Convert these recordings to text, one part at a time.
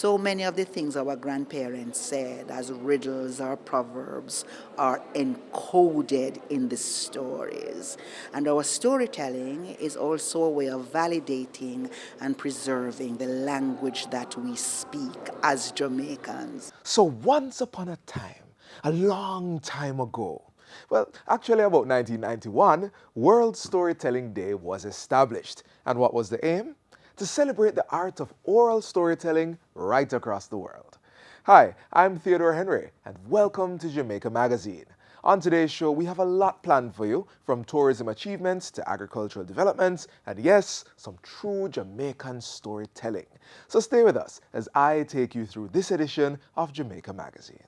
So many of the things our grandparents said as riddles or proverbs are encoded in the stories. And our storytelling is also a way of validating and preserving the language that we speak as Jamaicans. So once upon a time, a long time ago, well, actually about 1991, World Storytelling Day was established. And what was the aim? To celebrate the art of oral storytelling right across the world. Hi, I'm Theodore Henry, and welcome to Jamaica Magazine. On today's show, we have a lot planned for you, from tourism achievements to agricultural developments, and yes, some true Jamaican storytelling. So stay with us as I take you through this edition of Jamaica Magazine.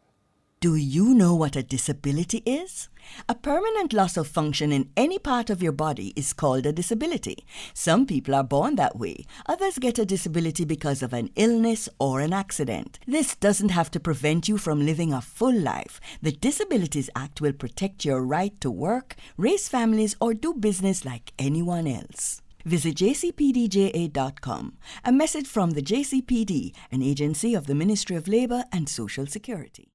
Do you know what a disability is? A permanent loss of function in any part of your body is called a disability. Some people are born that way. Others get a disability because of an illness or an accident. This doesn't have to prevent you from living a full life. The Disabilities Act will protect your right to work, raise families, or do business like anyone else. Visit jcpdja.com. A message from the JCPD, an agency of the Ministry of Labour and Social Security.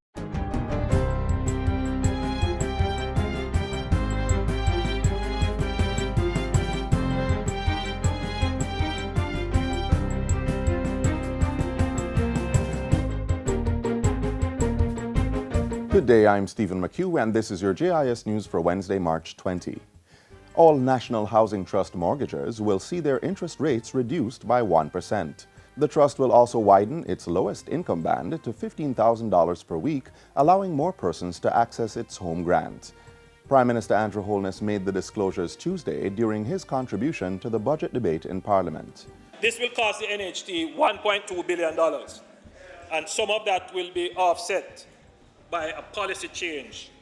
Good day, I'm Stephen McHugh, and this is your JIS News for Wednesday, March 20. All National Housing Trust mortgagors will see their interest rates reduced by 1%. The trust will also widen its lowest income band to $15,000 per week, allowing more persons to access its home grant. Prime Minister Andrew Holness made the disclosures Tuesday during his contribution to the budget debate in Parliament. This will cost the NHT $1.2 billion, and some of that will be offset by a policy change,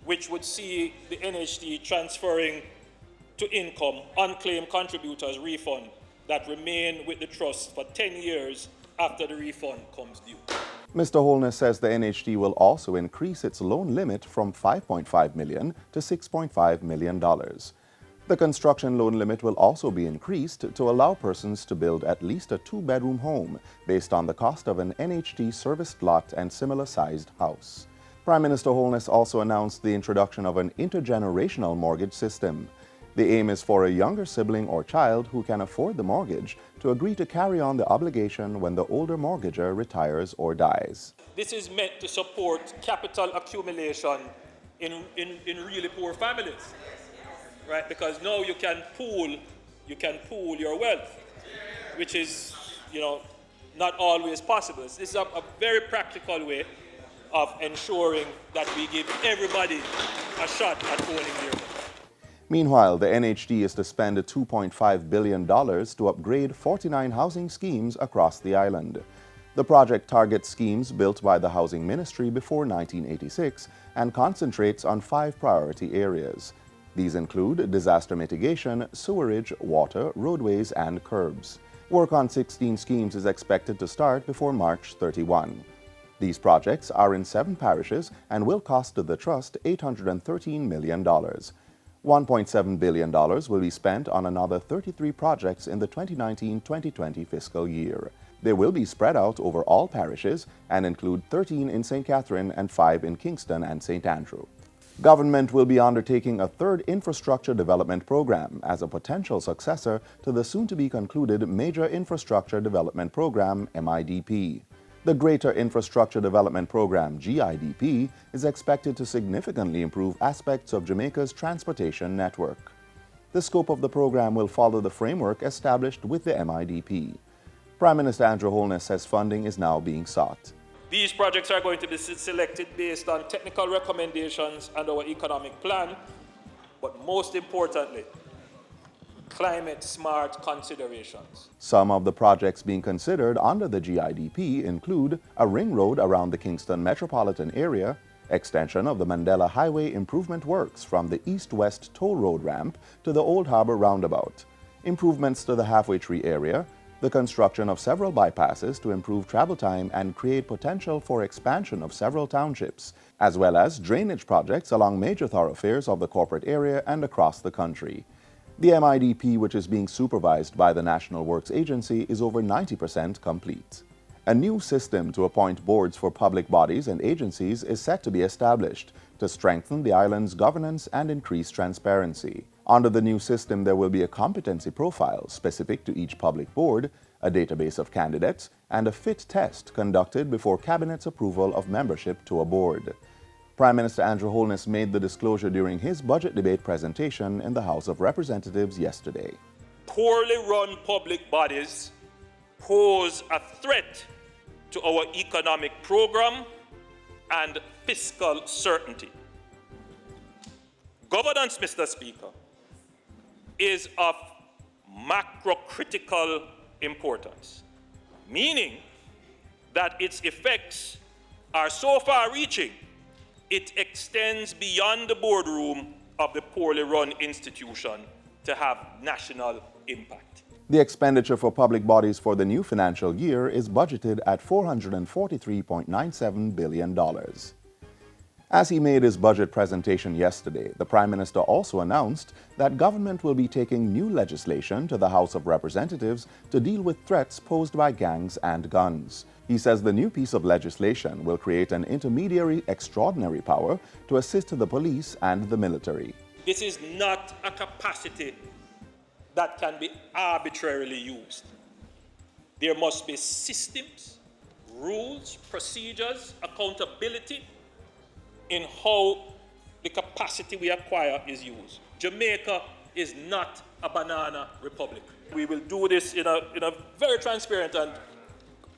which would see the NHT transferring to income unclaimed contributors' refund that remain with the trust for 10 years after the refund comes due. Mr. Holness says the NHT will also increase its loan limit from $5.5 million to $6.5 million. The construction loan limit will also be increased to allow persons to build at least a two-bedroom home based on the cost of an NHT serviced lot and similar-sized house. Prime Minister Holness also announced the introduction of an intergenerational mortgage system. The aim is for a younger sibling or child who can afford the mortgage to agree to carry on the obligation when the older mortgager retires or dies. This is meant to support capital accumulation in really poor families. Right, because now you can pool your wealth, which is, not always possible. This is a very practical way of ensuring that we give everybody a shot at owning their wealth. Meanwhile, the NHD is to spend $2.5 billion to upgrade 49 housing schemes across the island. The project targets schemes built by the Housing Ministry before 1986 and concentrates on 5 priority areas. These include disaster mitigation, sewerage, water, roadways, and curbs. Work on 16 schemes is expected to start before March 31. These projects are in 7 parishes and will cost the Trust $813 million. $1.7 billion will be spent on another 33 projects in the 2019-2020 fiscal year. They will be spread out over all parishes and include 13 in St. Catherine and 5 in Kingston and St. Andrew. Government will be undertaking a third infrastructure development program as a potential successor to the soon-to-be-concluded Major Infrastructure Development Program, MIDP. The Greater Infrastructure Development Program, GIDP, is expected to significantly improve aspects of Jamaica's transportation network. The scope of the program will follow the framework established with the MIDP. Prime Minister Andrew Holness says funding is now being sought. These projects are going to be selected based on technical recommendations and our economic plan, but most importantly, climate-smart considerations. Some of the projects being considered under the GIDP include a ring road around the Kingston metropolitan area, extension of the Mandela Highway improvement works from the east-west toll road ramp to the Old Harbour roundabout, improvements to the Halfway Tree area, the construction of several bypasses to improve travel time and create potential for expansion of several townships, as well as drainage projects along major thoroughfares of the corporate area and across the country. The MIDP, which is being supervised by the National Works Agency, is over 90% complete. A new system to appoint boards for public bodies and agencies is set to be established to strengthen the island's governance and increase transparency. Under the new system, there will be a competency profile specific to each public board, a database of candidates, and a fit test conducted before Cabinet's approval of membership to a board. Prime Minister Andrew Holness made the disclosure during his budget debate presentation in the House of Representatives yesterday. Poorly run public bodies pose a threat to our economic program and fiscal certainty. Governance, Mr. Speaker, is of macrocritical importance, meaning that its effects are so far-reaching, it extends beyond the boardroom of the poorly run institution to have national impact. The expenditure for public bodies for the new financial year is budgeted at $443.97 billion. As he made his budget presentation yesterday, the Prime Minister also announced that government will be taking new legislation to the House of Representatives to deal with threats posed by gangs and guns. He says the new piece of legislation will create an intermediary extraordinary power to assist the police and the military. This is not a capacity that can be arbitrarily used. There must be systems, rules, procedures, accountability in how the capacity we acquire is used. Jamaica is not a banana republic. We will do this in a very transparent and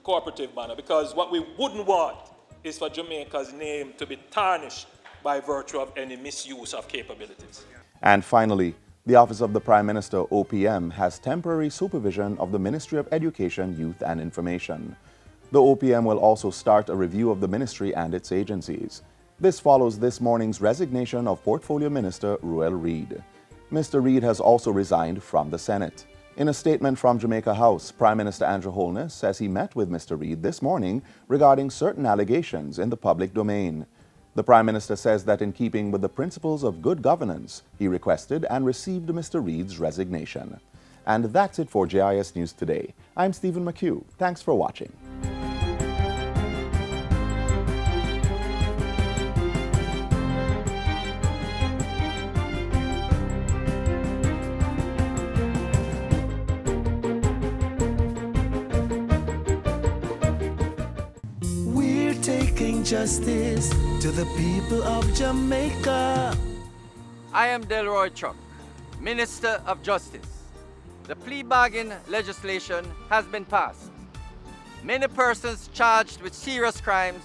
cooperative manner, because what we wouldn't want is for Jamaica's name to be tarnished by virtue of any misuse of capabilities. And finally, the Office of the Prime Minister, OPM, has temporary supervision of the Ministry of Education, Youth and Information. The OPM will also start a review of the ministry and its agencies. This follows this morning's resignation of Portfolio Minister Ruel Reid. Mr. Reid has also resigned from the Senate. In a statement from Jamaica House, Prime Minister Andrew Holness says he met with Mr. Reid this morning regarding certain allegations in the public domain. The Prime Minister says that in keeping with the principles of good governance, he requested and received Mr. Reid's resignation. And that's it for JIS News Today. I'm Stephen McHugh. Thanks for watching. Justice to the people of Jamaica. I am Delroy Chuck, Minister of Justice. The plea bargain legislation has been passed. Many persons charged with serious crimes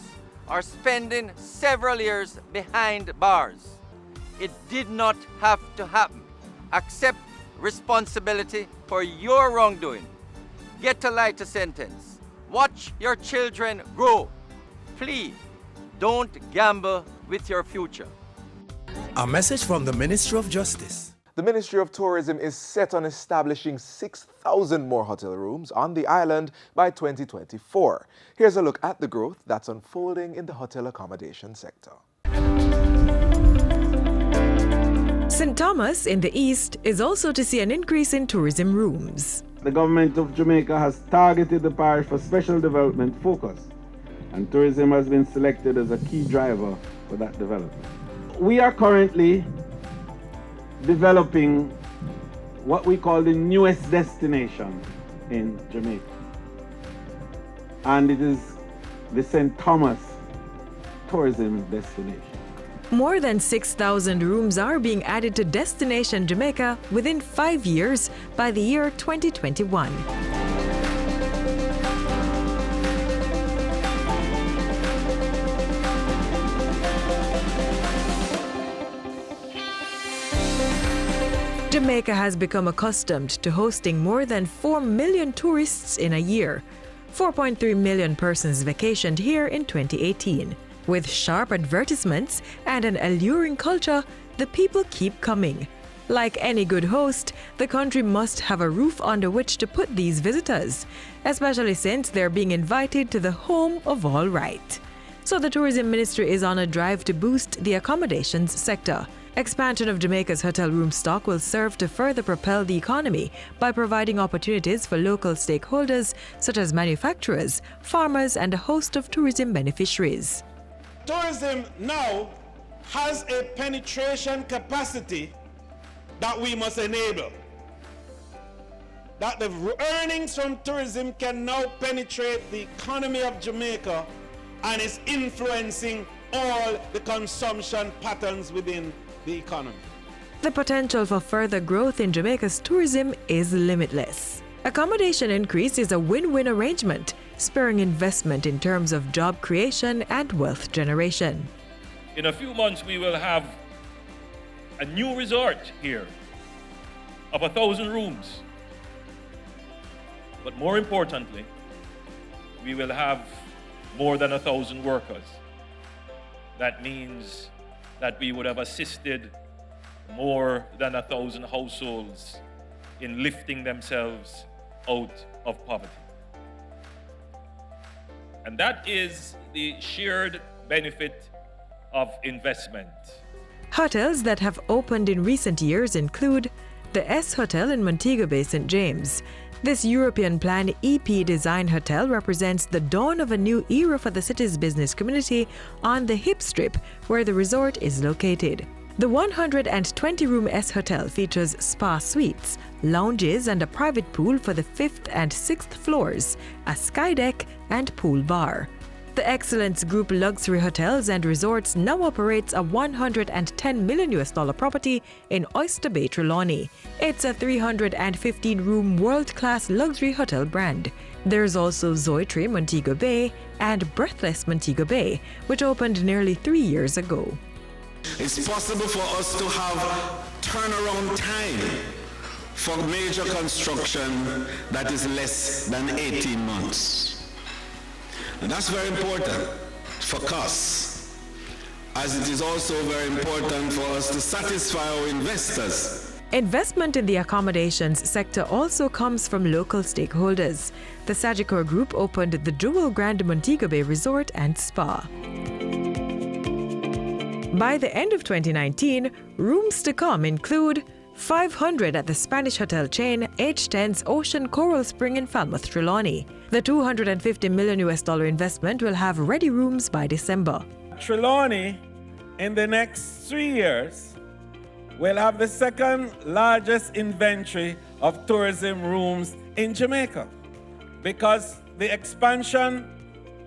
are spending several years behind bars. It did not have to happen. Accept responsibility for your wrongdoing. Get a lighter sentence. Watch your children grow. Plea. Don't gamble with your future. A message from the Ministry of Justice. The Ministry of Tourism is set on establishing 6,000 more hotel rooms on the island by 2024. Here's a look at the growth that's unfolding in the hotel accommodation sector. St. Thomas in the east is also to see an increase in tourism rooms. The government of Jamaica has targeted the parish for special development focus, and tourism has been selected as a key driver for that development. We are currently developing what we call the newest destination in Jamaica, and it is the St. Thomas tourism destination. More than 6,000 rooms are being added to Destination Jamaica within 5 years by the year 2021. Jamaica has become accustomed to hosting more than 4 million tourists in a year. 4.3 million persons vacationed here in 2018. With sharp advertisements and an alluring culture, the people keep coming. Like any good host, the country must have a roof under which to put these visitors, especially since they're being invited to the home of all right. So the Tourism Ministry is on a drive to boost the accommodations sector. Expansion of Jamaica's hotel room stock will serve to further propel the economy by providing opportunities for local stakeholders such as manufacturers, farmers, and a host of tourism beneficiaries. Tourism now has a penetration capacity that we must enable. That the earnings from tourism can now penetrate the economy of Jamaica and is influencing all the consumption patterns within the economy. The potential for further growth in Jamaica's tourism is limitless. Accommodation increase is a win-win arrangement, spurring investment in terms of job creation and wealth generation. In a few months, we will have a new resort here of 1,000 rooms. But more importantly, we will have more than 1,000 workers. That means that we would have assisted more than 1,000 households in lifting themselves out of poverty. And that is the shared benefit of investment. Hotels that have opened in recent years include the S Hotel in Montego Bay, St. James. This European plan EP design hotel represents the dawn of a new era for the city's business community on the Hip Strip, where the resort is located. The 120-room S Hotel features spa suites, lounges, and a private pool for the 5th and 6th floors, a sky deck, and pool bar. The Excellence Group Luxury Hotels and Resorts now operates a $110 million property in Oyster Bay, Trelawney. It's a 315-room world-class luxury hotel brand. There's also Zoetree Montego Bay and Breathless Montego Bay, which opened nearly 3 years ago. It's possible for us to have turnaround time for major construction that is less than 18 months. And that's very important for us, as it is also very important for us to satisfy our investors. Investment in the accommodations sector also comes from local stakeholders. The Sagicor Group opened the Jewel Grand Montego Bay Resort and Spa. By the end of 2019, rooms to come include 500 at the Spanish hotel chain H10's Ocean Coral Spring in Falmouth, Trelawney. The $250 million investment will have ready rooms by December. Trelawney, in the next 3 years, will have the second largest inventory of tourism rooms in Jamaica, because the expansion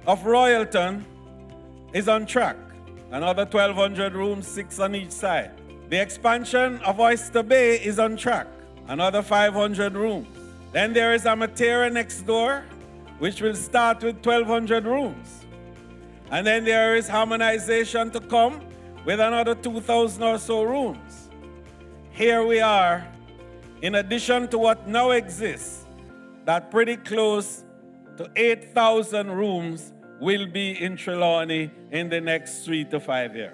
of Royalton is on track. Another 1,200 rooms, 6 on each side. The expansion of Oyster Bay is on track, another 500 rooms. Then there is Amatera next door, which will start with 1,200 rooms. And then there is harmonization to come with another 2,000 or so rooms. Here we are, in addition to what now exists, that pretty close to 8,000 rooms will be in Trelawney in the next 3 to 5 years.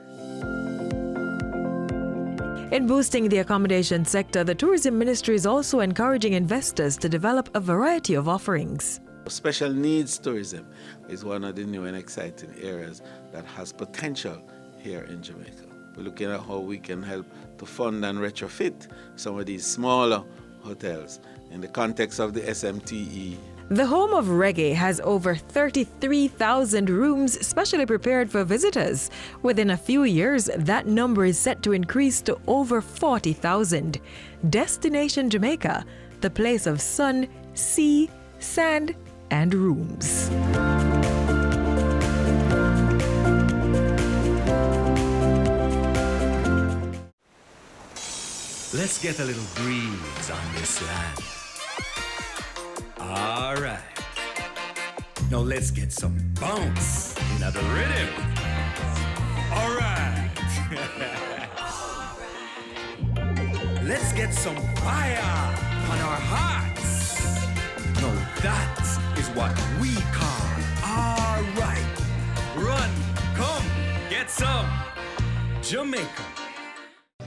In boosting the accommodation sector, the Tourism Ministry is also encouraging investors to develop a variety of offerings. Special needs tourism is one of the new and exciting areas that has potential here in Jamaica. We're looking at how we can help to fund and retrofit some of these smaller hotels in the context of the SMTE. The home of reggae has over 33,000 rooms specially prepared for visitors. Within a few years, that number is set to increase to over 40,000. Destination Jamaica, the place of sun, sea, sand, and rooms. Let's get a little breeze on this land. All right. Now let's get some bounce in the rhythm. All right. Let's get some fire on our hearts. Now that is what we call all right. Run, come, get some Jamaica.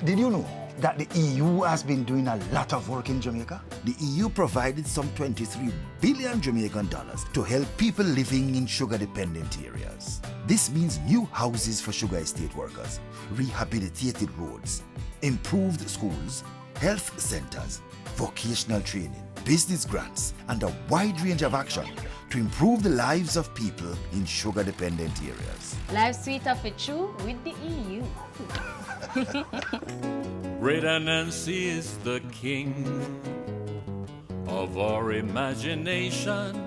Did you know that the EU has been doing a lot of work in Jamaica? The EU provided some 23 billion Jamaican dollars to help people living in sugar-dependent areas. This means new houses for sugar estate workers, rehabilitated roads, improved schools, health centers, vocational training, business grants, and a wide range of action to improve the lives of people in sugar-dependent areas. Life sweeter for true with the EU. Greater Nancy is the king of our imagination.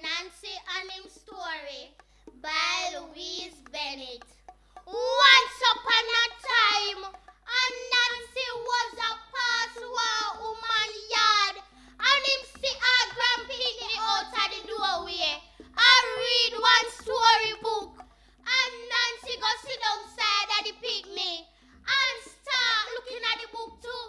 Nancy and him story by Louise Bennett. Once upon a time, Nancy was a past-war woman yard, and him see her grandpicnic out of the doorway and read one storybook. And Nancy go sit outside at the picnic and start looking at the book too.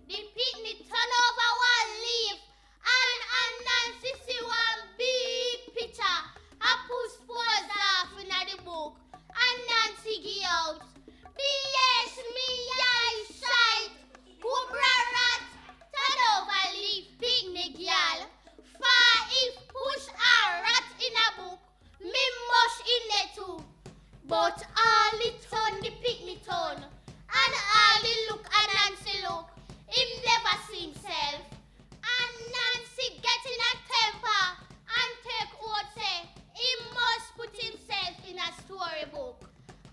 The picnic turn over one leaf, and Nancy see one big picture. I push pause off in the book, and Nancy get out. B.S. me eyesight, Cobra rat, turn over leaf, picnic y'all. For if push a rat in a book, me mush in there too. But all it turn the picnic turn, and all it look and Nancy look, him never see himself. And Nancy get in a temper and take what say, he must put himself in a storybook.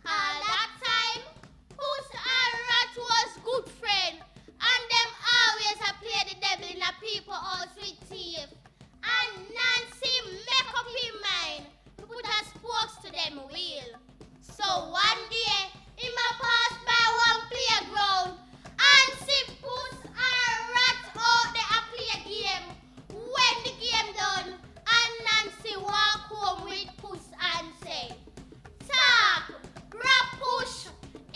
All that time, Puss and Rat was good friend, and them always a play the devil in a people house with thief. And Nancy make up his mind to put a spokes to them wheel. So one day, him a pass by one playground and see Puss and Rat out there a play a game. When the game done, and Nancy walk home with Puss and say, "Talk, Rat Push,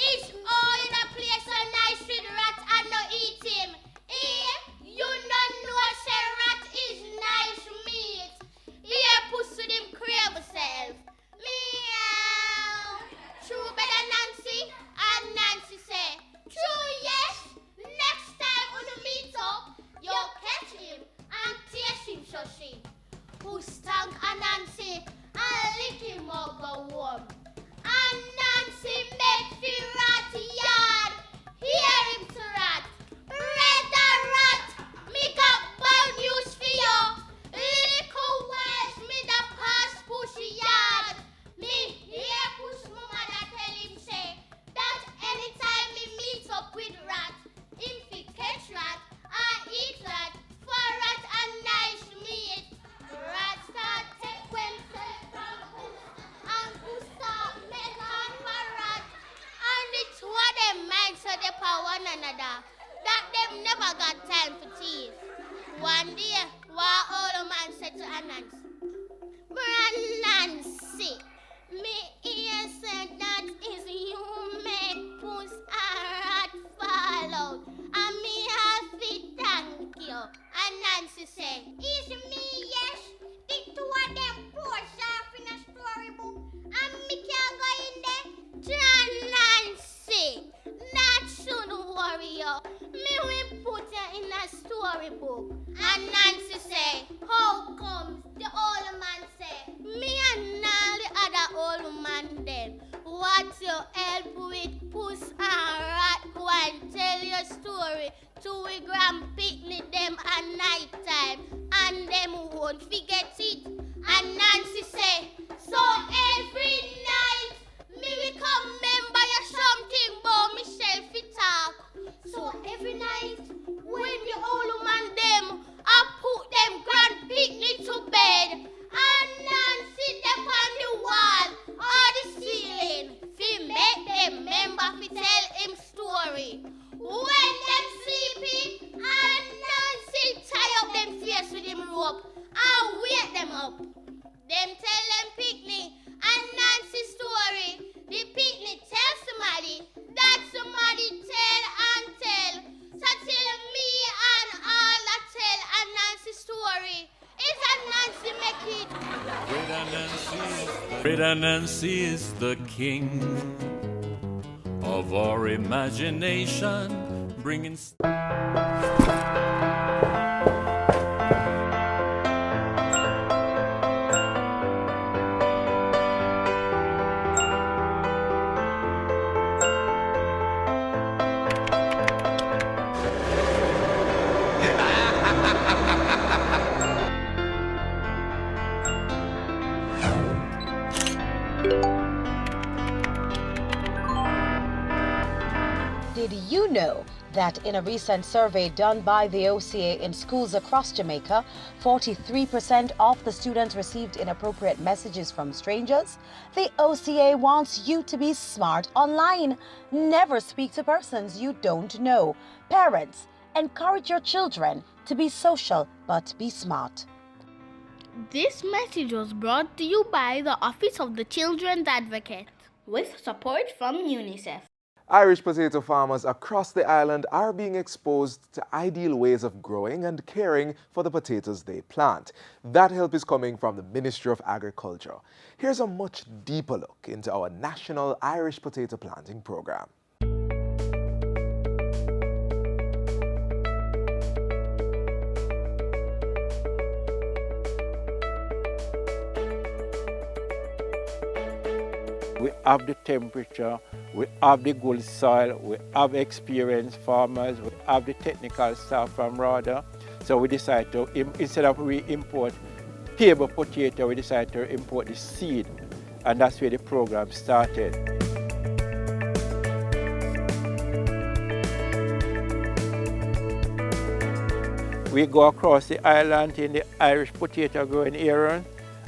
is all in a place so nice with Rat and no eat him. You no know say Rat is nice meat. Here Puss with him crave self. Meow. True better Nancy, and Nancy say, true yes, next time when you meet up, you catch him and taste him so she. Who stank and Nancy and lick him up go warm. And Nancy make the rat yard, hear him to rat. Red a rat, me got bad news for you. Little ways me da pass Push yard. Me hear Push mama da tell him say, that anytime me meet up with rat, him fi catch rat and eat rat, for rat and nice meat. Rat start take himself from Puss, and Puss start make hand for rat. And the two of them mind so they for one another, that them never got time for teeth. One day, one old man said to Nancy, Nancy, me hear say that is you make Puss and Rat fall out, and me have to thank you. And Nancy said, is me yes, the two of them push off in a storybook, and me can't go in there? John Nancy, that shouldn't worry you. Me will put you in a storybook. And Nancy say, how comes? The old man say, me and all the other old man them, what you help with Puss and Rat go and tell your story to we grand picnic them at night time, and them won't forget it. And Nancy say, so every night me will come remember you something about myself fi talk. So every night when the old man them I put them grand picnic to bed, and Nancy them on the wall or the ceiling fi make them remember fi tell him story. When them sleepy, and Nancy tie up them face with him rope and wake them up. Them tell them picnic and Nancy story. The picnic tell somebody, that somebody tell and tell. So tell me and all that tell a Nancy story. It's a Nancy Great Anansi is the king of our imagination, bringing... Did you know that in a recent survey done by the OCA in schools across Jamaica, 43% of the students received inappropriate messages from strangers? The OCA wants you to be smart online. Never speak to persons you don't know. Parents, encourage your children to be social but be smart. This message was brought to you by the Office of the Children's Advocate with support from UNICEF. Irish potato farmers across the island are being exposed to ideal ways of growing and caring for the potatoes they plant. That help is coming from the Ministry of Agriculture. Here's a much deeper look into our national Irish potato planting program. We have the temperature, we have the good soil, we have experienced farmers, we have the technical staff from RADA. So we decided to, instead of we import table potato, we decided to import the seed. And that's where the program started. We go across the island in the Irish potato growing area,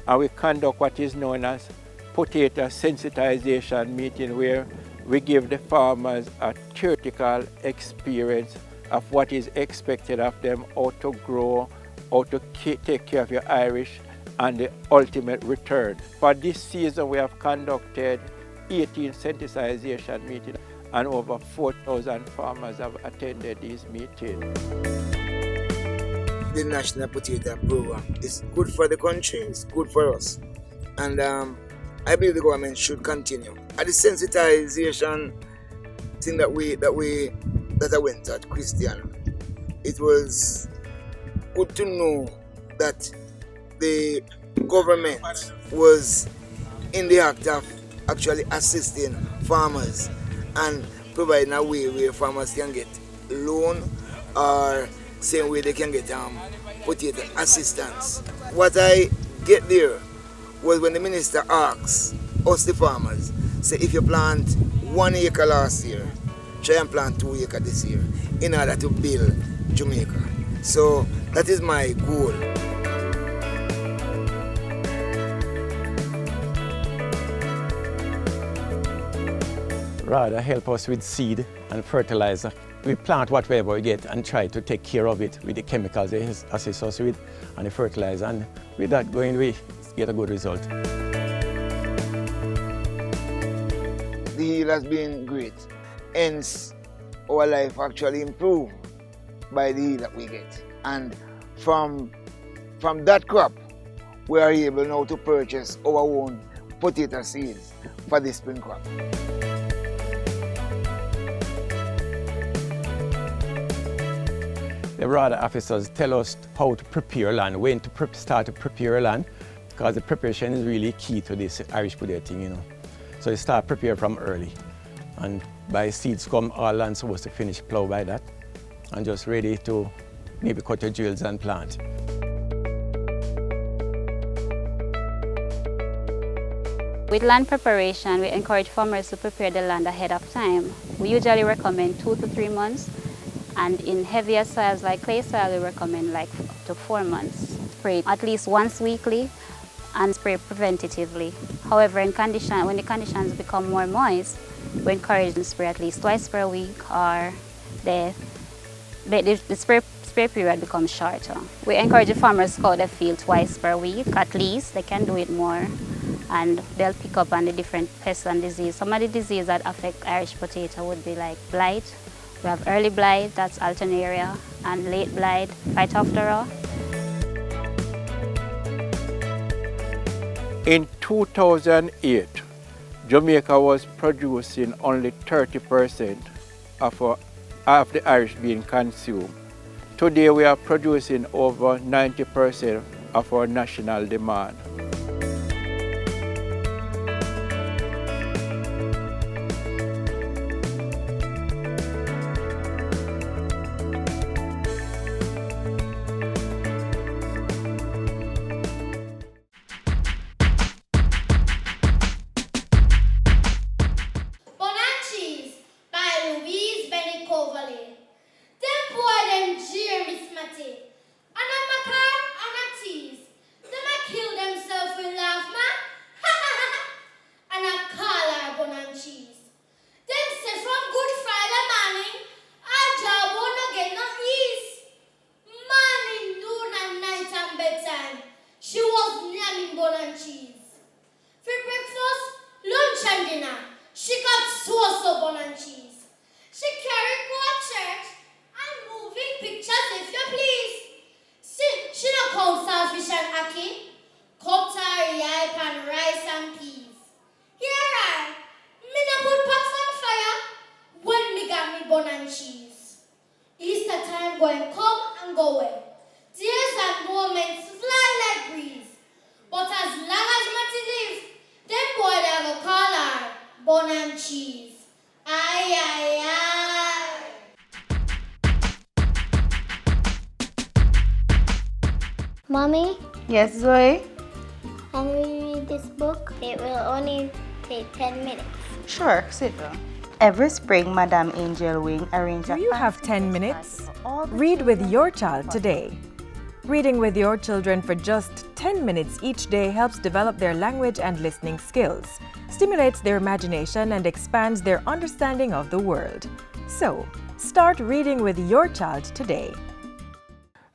and we conduct what is known as potato sensitization meeting, where we give the farmers a theoretical experience of what is expected of them, how to grow, how to take care of your Irish, and the ultimate return. For this season, we have conducted 18 sensitization meetings, and over 4,000 farmers have attended these meetings. The National Potato Program is good for the country, it's good for us. And I believe the government should continue. At the sensitization thing that I went at Christian, it was good to know that the government was in the act of actually assisting farmers and providing a way where farmers can get loan or same way they can get potato assistance. What I get there was when the minister asks us, the farmers, say if you plant 1 acre last year, try and plant 2 acres this year in order to build Jamaica. So that is my goal. RADA help us with seed and fertilizer. We plant whatever we get and try to take care of it with the chemicals they assist us with and the fertilizer, and with that going we get a good result. The yield has been great, hence our life actually improved by the yield that we get. And from that crop, we are able now to purchase our own potato seeds for the spring crop. The RADA officers tell us how to prepare land, when to start to prepare land, because the preparation is really key to this Irish potato thing, you know. So you start prepare from early, and by seeds come, all land supposed to finish plow by that, and just ready to maybe cut your drills and plant. With land preparation, we encourage farmers to prepare the land ahead of time. We usually recommend 2 to 3 months, and in heavier soils like clay soil, we recommend like up to 4 months. Spray at least once weekly and spray preventatively. However, when the conditions become more moist, we encourage to spray at least twice per week, or the spray period becomes shorter. We encourage the farmers to scout the field twice per week at least. They can do it more, and they'll pick up on the different pests and disease. Some of the diseases that affect Irish potato would be like blight. We have early blight, that's Alternaria, and late blight, Phytophthora. In 2008, Jamaica was producing only 30% of the Irish being consumed. Today we are producing over 90% of our national demand. Mommy? Yes, Zoe? Can we read this book? It will only take 10 minutes. Sure, sit down. Every spring, Madame Angel Wing arranges. Do you have 10 minutes? Read with your child today. Reading with your children for just 10 minutes each day helps develop their language and listening skills, stimulates their imagination, and expands their understanding of the world. So, start reading with your child today.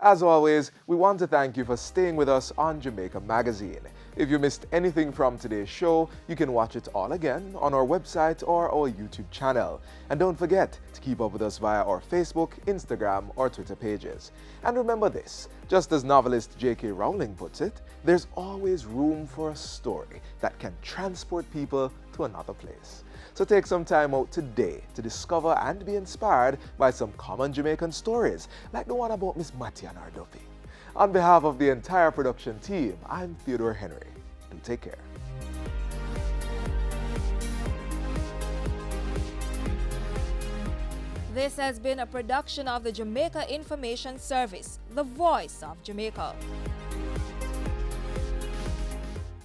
As always, we want to thank you for staying with us on Jamaica Magazine. If you missed anything from today's show, you can watch it all again on our website or our YouTube channel. And don't forget to keep up with us via our Facebook, Instagram, or Twitter pages. And remember this, just as novelist J.K. Rowling puts it, there's always room for a story that can transport people to another place. So take some time out today to discover and be inspired by some common Jamaican stories, like the one about Miss Mattie and her Duffy. On behalf of the entire production team, I'm Theodore Henry. Do take care. This has been a production of the Jamaica Information Service, the voice of Jamaica.